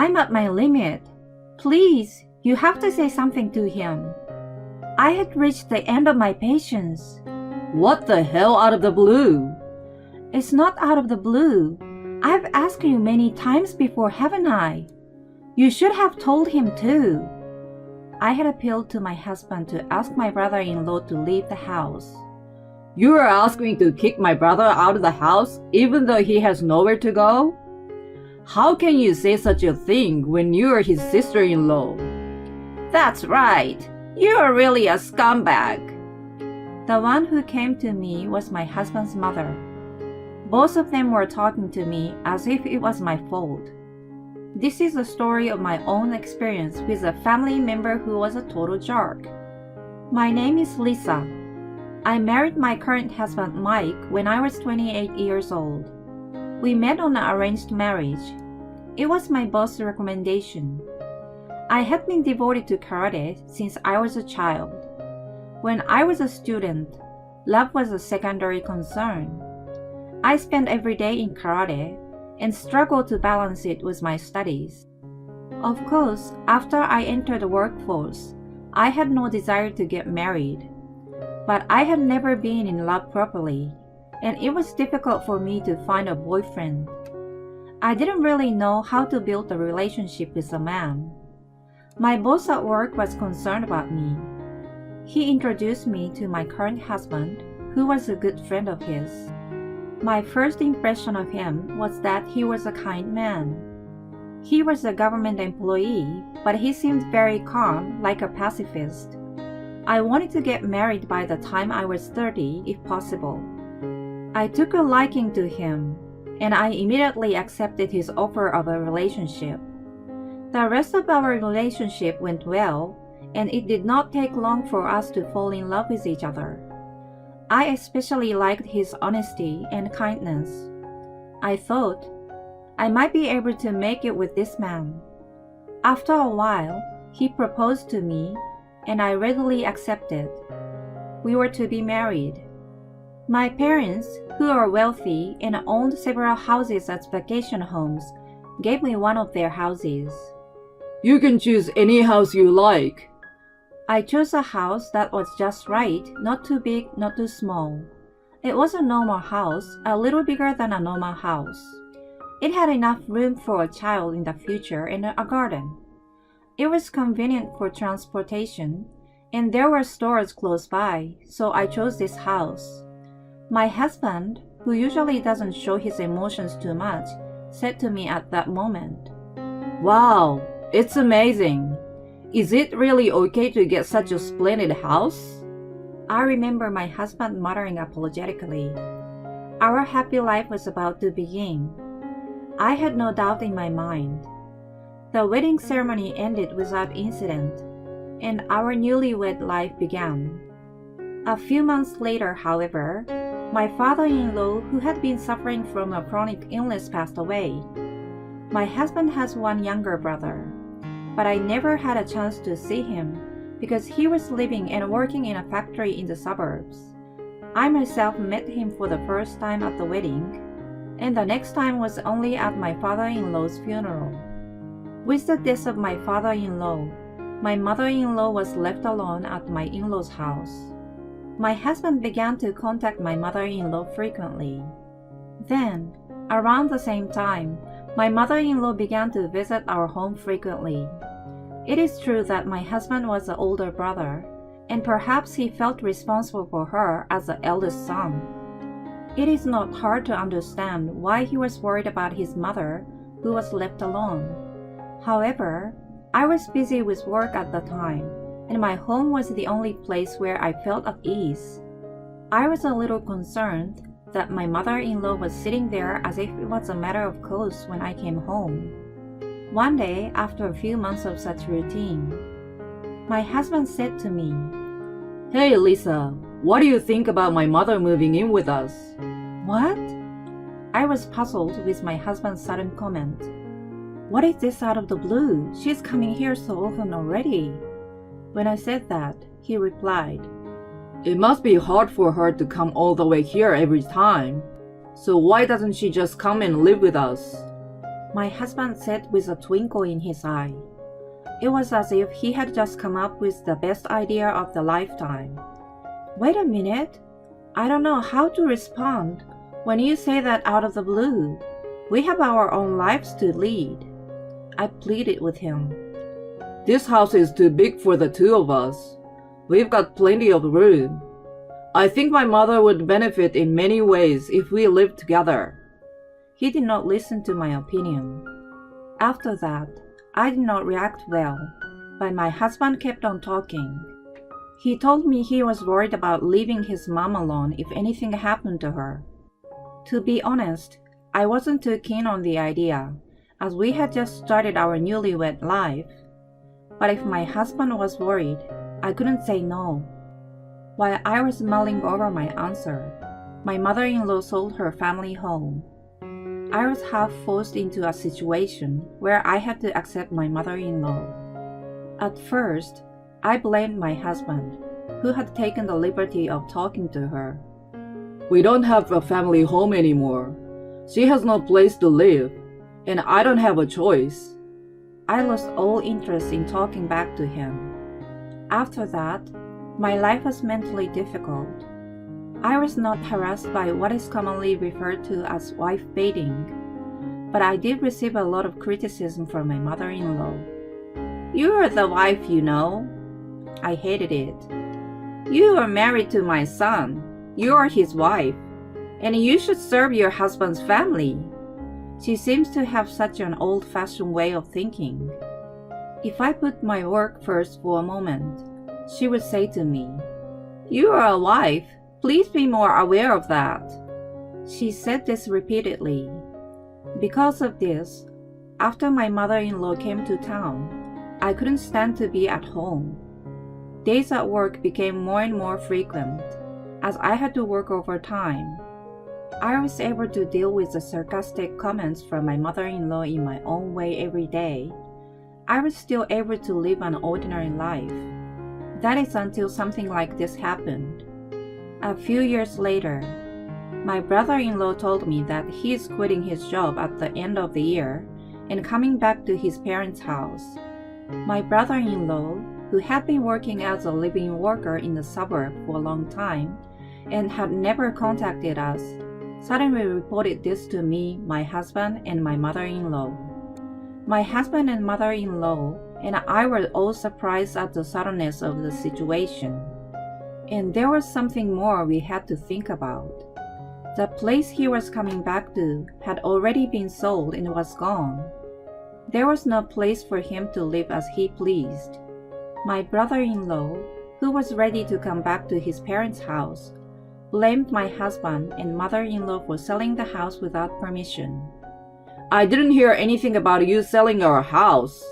I'm at my limit. Please, you have to say something to him. I had reached the end of my patience. What the hell out of the blue? It's not out of the blue. I've asked you many times before, haven't I? You should have told him too. I had appealed to my husband to ask my brother-in-law to leave the house. You are asking to kick my brother out of the house even though he has nowhere to go? How can you say such a thing when you are his sister-in-law? That's right. You are really a scumbag. The one who came to me was my husband's mother. Both of them were talking to me as if it was my fault. This is a story of my own experience with a family member who was a total jerk. My name is Lisa. I married my current husband Mike when I was 28 years old. We met on an arranged marriage. It was my boss's recommendation. I had been devoted to karate since I was a child. When I was a student, love was a secondary concern. I spent every day in karate and struggled to balance it with my studies. Of course, after I entered the workforce, I had no desire to get married. But I had never been in love properly, and it was difficult for me to find a boyfriend. I didn't really know how to build a relationship with a man. My boss at work was concerned about me. He introduced me to my current husband, who was a good friend of his. My first impression of him was that he was a kind man. He was a government employee, but he seemed very calm, like a pacifist. I wanted to get married by the time I was 30, if possible. I took a liking to him, and I immediately accepted his offer of a relationship. The rest of our relationship went well, and it did not take long for us to fall in love with each other. I especially liked his honesty and kindness. I thought I might be able to make it with this man. After a while, he proposed to me, and I readily accepted. We were to be married. My parents, who are wealthy and owned several houses as vacation homes, gave me one of their houses. You can choose any house you like. I chose a house that was just right, not too big, not too small. It was a normal house, a little bigger than a normal house. It had enough room for a child in the future and a garden. It was convenient for transportation, and there were stores close by, so I chose this house. My husband, who usually doesn't show his emotions too much, said to me at that moment, "Wow, it's amazing. Is it really okay to get such a splendid house?" I remember my husband muttering apologetically. Our happy life was about to begin. I had no doubt in my mind. The wedding ceremony ended without incident, and our newlywed life began. A few months later, however, my father-in-law, who had been suffering from a chronic illness, passed away. My husband has one younger brother, but I never had a chance to see him because he was living and working in a factory in the suburbs. I myself met him for the first time at the wedding, and the next time was only at my father-in-law's funeral. With the death of my father-in-law, my mother-in-law was left alone at my in-laws' house. My husband began to contact my mother-in-law frequently. Then, around the same time, my mother-in-law began to visit our home frequently. It is true that my husband was the older brother, and perhaps he felt responsible for her as the eldest son. It is not hard to understand why he was worried about his mother, who was left alone. However, I was busy with work at the time, and my home was the only place where I felt at ease. I was a little concerned that my mother-in-law was sitting there as if it was a matter of course when I came home. One day, after a few months of such routine, my husband said to me, "Hey Lisa, what do you think about my mother moving in with us?" "What?" I was puzzled with my husband's sudden comment. "What is this out of the blue? She's coming here so often already." When I said that, he replied, "It must be hard for her to come all the way here every time. So why doesn't she just come and live with us?" My husband said with a twinkle in his eye. It was as if he had just come up with the best idea of the lifetime. Wait a minute. I don't know how to respond when you say that out of the blue. We have our own lives to lead. I pleaded with him. This house is too big for the two of us. We've got plenty of room. I think my mother would benefit in many ways if we lived together. He did not listen to my opinion. After that, I did not react well, but my husband kept on talking. He told me he was worried about leaving his mom alone if anything happened to her. To be honest, I wasn't too keen on the idea, as we had just started our newlywed life. But if my husband was worried, I couldn't say no. While I was mulling over my answer, my mother-in-law sold her family home. I was half forced into a situation where I had to accept my mother-in-law. At first, I blamed my husband, who had taken the liberty of talking to her. We don't have a family home anymore. She has no place to live, and I don't have a choice. I lost all interest in talking back to him. After that, my life was mentally difficult. I was not harassed by what is commonly referred to as wife baiting, but I did receive a lot of criticism from my mother-in-law. You are the wife, you know. I hated it. You are married to my son. You are his wife, and you should serve your husband's family. She seems to have such an old-fashioned way of thinking. If I put my work first for a moment, she would say to me, "You are a wife. Please be more aware of that." She said this repeatedly. Because of this, after my mother-in-law came to town, I couldn't stand to be at home. Days at work became more and more frequent, as I had to work overtime. I was able to deal with the sarcastic comments from my mother-in-law in my own way every day. I was still able to live an ordinary life. That is until something like this happened. A few years later, my brother-in-law told me that he is quitting his job at the end of the year and coming back to his parents' house. My brother-in-law, who had been working as a living worker in the suburb for a long time and had never contacted us, suddenly reported this to me, my husband, and my mother-in-law. My husband and mother-in-law and I were all surprised at the suddenness of the situation. And there was something more we had to think about. The place he was coming back to had already been sold and was gone. There was no place for him to live as he pleased. My brother-in-law, who was ready to come back to his parents' house, blamed my husband and mother-in-law for selling the house without permission. I didn't hear anything about you selling our house.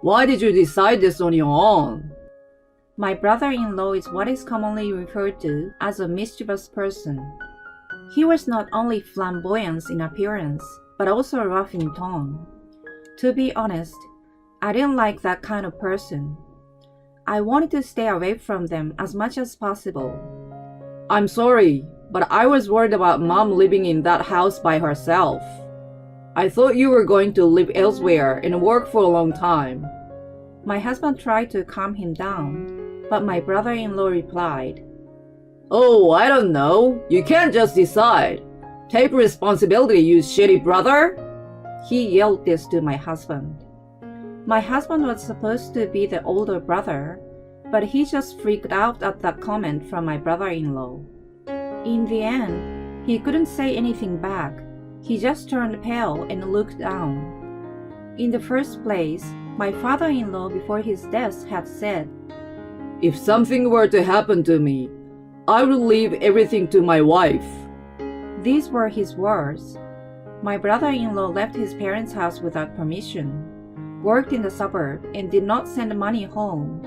Why did you decide this on your own? My brother-in-law is what is commonly referred to as a mischievous person. He was not only flamboyant in appearance, but also rough in tone. To be honest, I didn't like that kind of person. I wanted to stay away from them as much as possible. I'm sorry, but I was worried about Mom living in that house by herself. I thought you were going to live elsewhere and work for a long time. My husband tried to calm him down, but my brother-in-law replied, "Oh, I don't know. You can't just decide. Take responsibility, you shitty brother." He yelled this to my husband. My husband was supposed to be the older brother, but he just freaked out at that comment from my brother-in-law. In the end, he couldn't say anything back. He just turned pale and looked down. In the first place, my father-in-law before his death had said, "If something were to happen to me, I would leave everything to my wife." These were his words. My brother-in-law left his parents' house without permission, worked in the suburb, and did not send money home.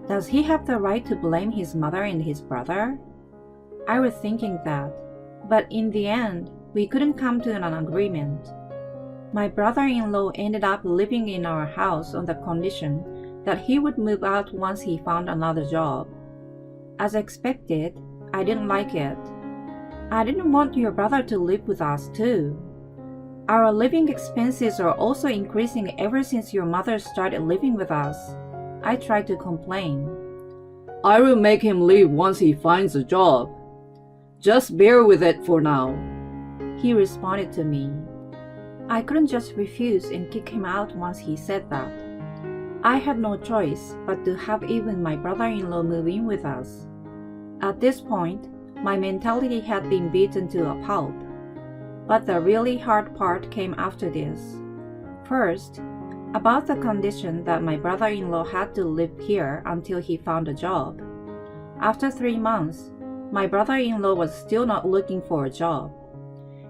Does he have the right to blame his mother and his brother? I was thinking that, but in the end, we couldn't come to an agreement. My brother-in-law ended up living in our house on the condition that he would move out once he found another job. As expected, I didn't like it. I didn't want your brother to live with us too. Our living expenses are also increasing ever since your mother started living with us. I tried to complain. I will make him leave once he finds a job. Just bear with it for now. He responded to me. I couldn't just refuse and kick him out once he said that. I had no choice but to have even my brother-in-law move in with us. At this point, my mentality had been beaten to a pulp. But the really hard part came after this. First, about the condition that my brother-in-law had to live here until he found a job. After 3 months, my brother-in-law was still not looking for a job.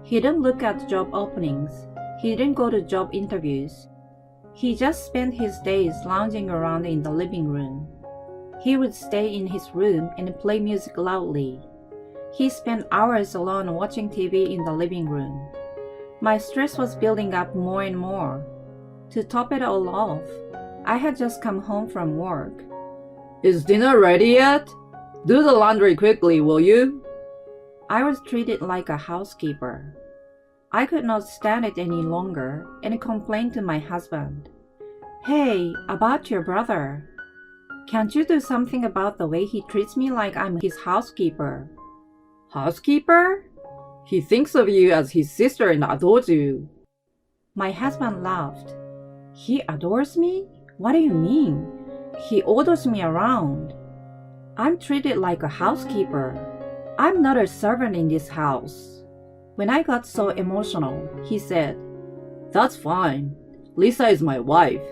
He didn't look at job openings. He didn't go to job interviews. He just spent his days lounging around in the living room. He would stay in his room and play music loudly. He spent hours alone watching TV in the living room. My stress was building up more and more. To top it all off, I had just come home from work. Is dinner ready yet? Do the laundry quickly, will you? I was treated like a housekeeper. I could not stand it any longer and complained to my husband. Hey, about your brother. Can't you do something about the way he treats me like I'm his housekeeper? Housekeeper? He thinks of you as his sister and adores you. My husband laughed. He adores me? What do you mean? He orders me around. I'm treated like a housekeeper. I'm not a servant in this house. When I got so emotional, he said, That's fine. Lisa is my wife.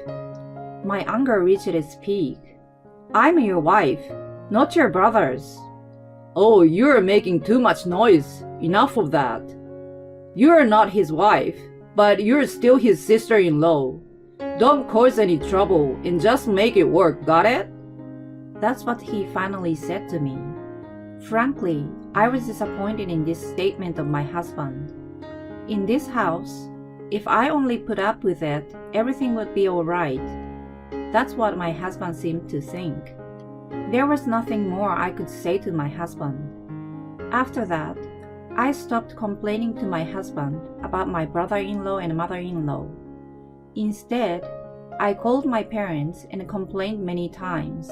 My anger reached its peak. I'm your wife, not your brother's. Oh, you're making too much noise. Enough of that. You're not his wife, but you're still his sister-in-law. Don't cause any trouble and just make it work, got it? That's what he finally said to me. Frankly, I was disappointed in this statement of my husband. In this house, if I only put up with it, everything would be alright. That's what my husband seemed to think. There was nothing more I could say to my husband. After that, I stopped complaining to my husband about my brother-in-law and mother-in-law. Instead, I called my parents and complained many times.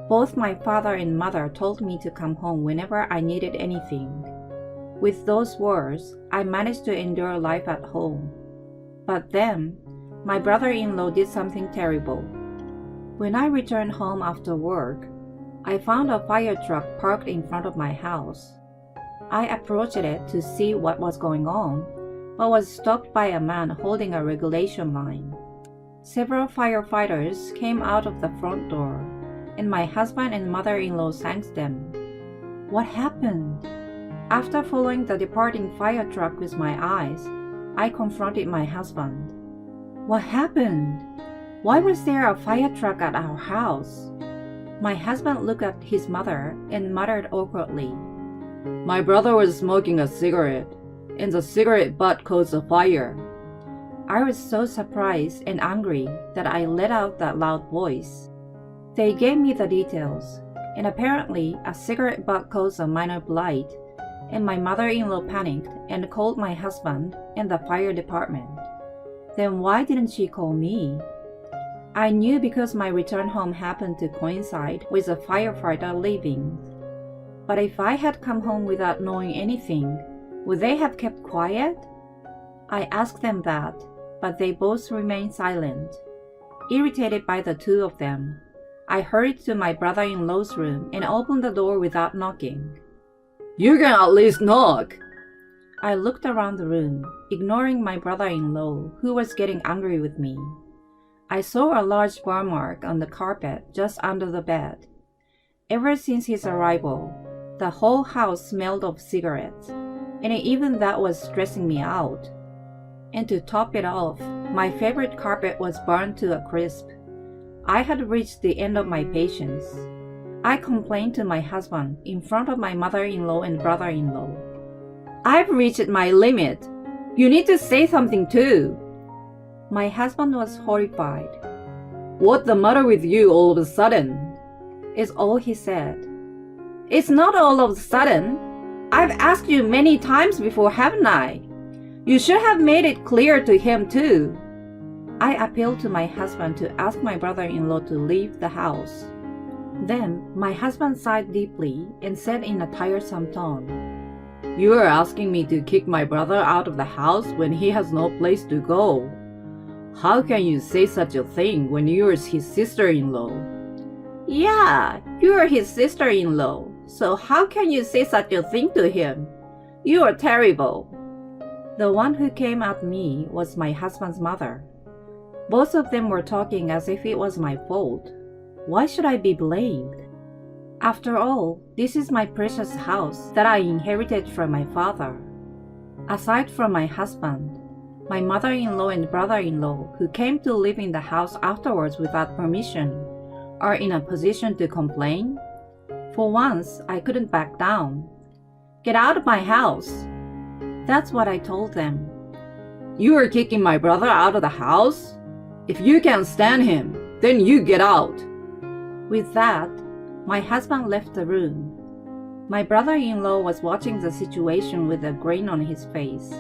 Both my father and mother told me to come home whenever I needed anything. With those words, I managed to endure life at home. But then, my brother-in-law did something terrible. When I returned home after work, I found a fire truck parked in front of my house. I approached it to see what was going on, but was stopped by a man holding a regulation line. Several firefighters came out of the front door, and my husband and mother-in-law thanked them. What happened? After following the departing fire truck with my eyes, I confronted my husband. What happened? Why was there a fire truck at our house? My husband looked at his mother and muttered awkwardly. My brother was smoking a cigarette, and the cigarette butt caused a fire. I was so surprised and angry that I let out that loud voice. They gave me the details, and apparently a cigarette butt caused a minor blight, and my mother-in-law panicked and called my husband and the fire department. Then why didn't she call me? I knew because my return home happened to coincide with a firefighter leaving. But if I had come home without knowing anything, would they have kept quiet? I asked them that, but they both remained silent. Irritated by the two of them, I hurried to my brother-in-law's room and opened the door without knocking. You can at least knock. I looked around the room, ignoring my brother-in-law, who was getting angry with me. I saw a large burn mark on the carpet just under the bed. Ever since his arrival, the whole house smelled of cigarettes, and even that was stressing me out. And to top it off, my favorite carpet was burned to a crisp. I had reached the end of my patience. I complained to my husband in front of my mother-in-law and brother-in-law. I've reached my limit. You need to say something too. My husband was horrified. What's the matter with you all of a sudden? Is all he said. It's not all of a sudden. I've asked you many times before, haven't I? You should have made it clear to him too. I appealed to my husband to ask my brother-in-law to leave the house. Then my husband sighed deeply and said in a tiresome tone, You are asking me to kick my brother out of the house when he has no place to go. How can you say such a thing when you are his sister-in-law? Yeah, you are his sister-in-law, so how can you say such a thing to him? You are terrible. The one who came at me was my husband's mother. Both of them were talking as if it was my fault. Why should I be blamed? After all, this is my precious house that I inherited from my father. Aside from my husband, my mother-in-law and brother-in-law, who came to live in the house afterwards without permission, are in a position to complain? For once, I couldn't back down. Get out of my house! That's what I told them. You are kicking my brother out of the house? If you can't stand him, then you get out. With that, my husband left the room. My brother-in-law was watching the situation with a grin on his face.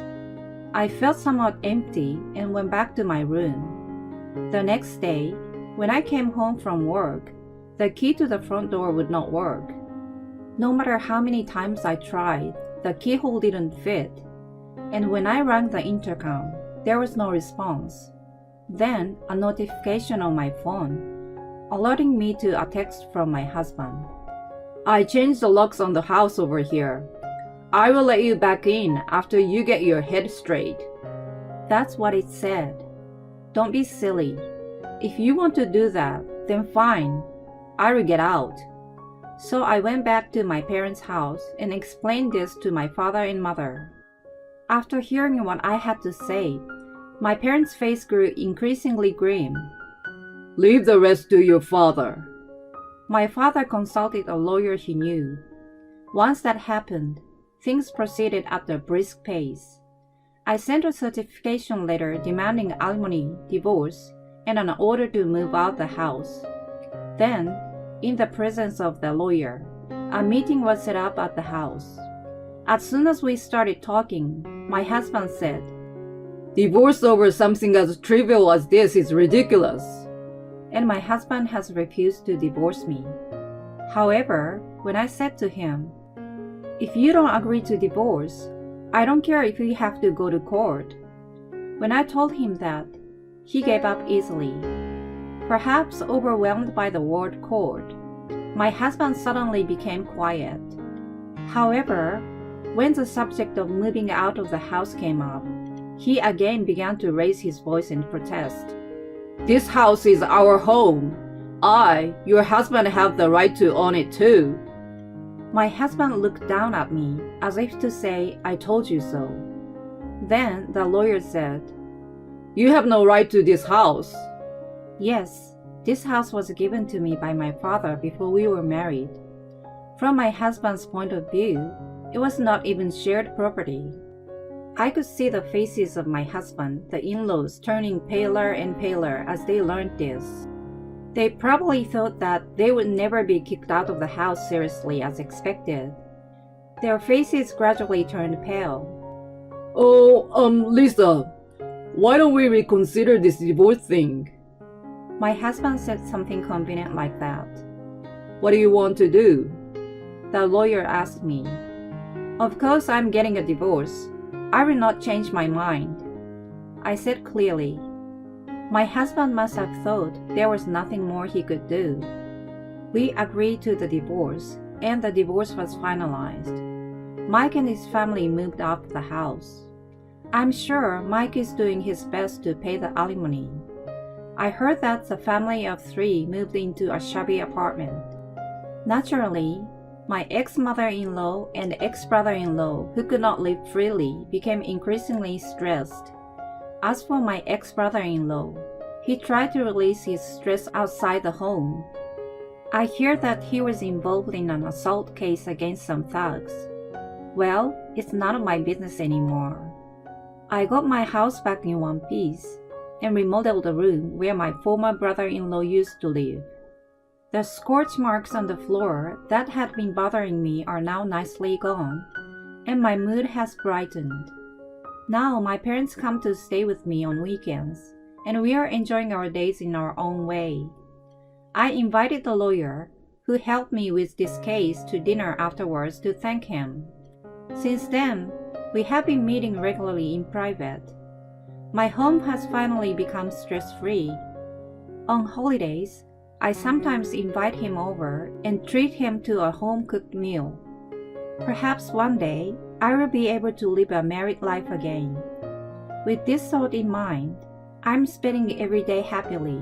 I felt somewhat empty and went back to my room. The next day, when I came home from work, the key to the front door would not work. No matter how many times I tried, the keyhole didn't fit. And when I rang the intercom, there was no response. Then, a notification on my phone, alerting me to a text from my husband. I changed the locks on the house over here. I will let you back in after you get your head straight. That's what it said. Don't be silly. If you want to do that, then fine. I will get out. So I went back to my parents' house and explained this to my father and mother. After hearing what I had to say, my parents' face grew increasingly grim. Leave the rest to your father. My father consulted a lawyer he knew. Once that happened, things proceeded at a brisk pace. I sent a certification letter demanding alimony, divorce, and an order to move out the house. Then, in the presence of the lawyer, a meeting was set up at the house. As soon as we started talking, my husband said, Divorce over something as trivial as this is ridiculous. And my husband has refused to divorce me. However, when I said to him, if you don't agree to divorce, I don't care if we have to go to court. When I told him that, he gave up easily. Perhaps overwhelmed by the word court, my husband suddenly became quiet. However, when the subject of moving out of the house came up, he again began to raise his voice in protest. This house is our home. I, your husband, have the right to own it too. My husband looked down at me as if to say, I told you so. Then the lawyer said, You have no right to this house. Yes, this house was given to me by my father before we were married. From my husband's point of view, it was not even shared property. I could see the faces of my husband, the in-laws, turning paler and paler as they learned this. They probably thought that they would never be kicked out of the house seriously as expected. Their faces gradually turned pale. Lisa, why don't we reconsider this divorce thing? My husband said something convenient like that. What do you want to do? The lawyer asked me. Of course I'm getting a divorce. I will not change my mind. I said clearly. My husband must have thought there was nothing more he could do. We agreed to the divorce, and the divorce was finalized. Mike and his family moved out of the house. I'm sure Mike is doing his best to pay the alimony. I heard that the family of 3 moved into a shabby apartment. Naturally, my ex-mother-in-law and ex-brother-in-law, who could not live freely, became increasingly stressed. As for my ex-brother-in-law, he tried to release his stress outside the home. I hear that he was involved in an assault case against some thugs. Well, it's none of my business anymore. I got my house back in one piece and remodeled the room where my former brother-in-law used to live. The scorch marks on the floor that had been bothering me are now nicely gone, and my mood has brightened. Now my parents come to stay with me on weekends, and we are enjoying our days in our own way. I invited the lawyer, who helped me with this case, to dinner afterwards to thank him. Since then, we have been meeting regularly in private. My home has finally become stress-free. On holidays, I sometimes invite him over and treat him to a home-cooked meal. Perhaps one day, I will be able to live a married life again. With this thought in mind, I'm spending every day happily.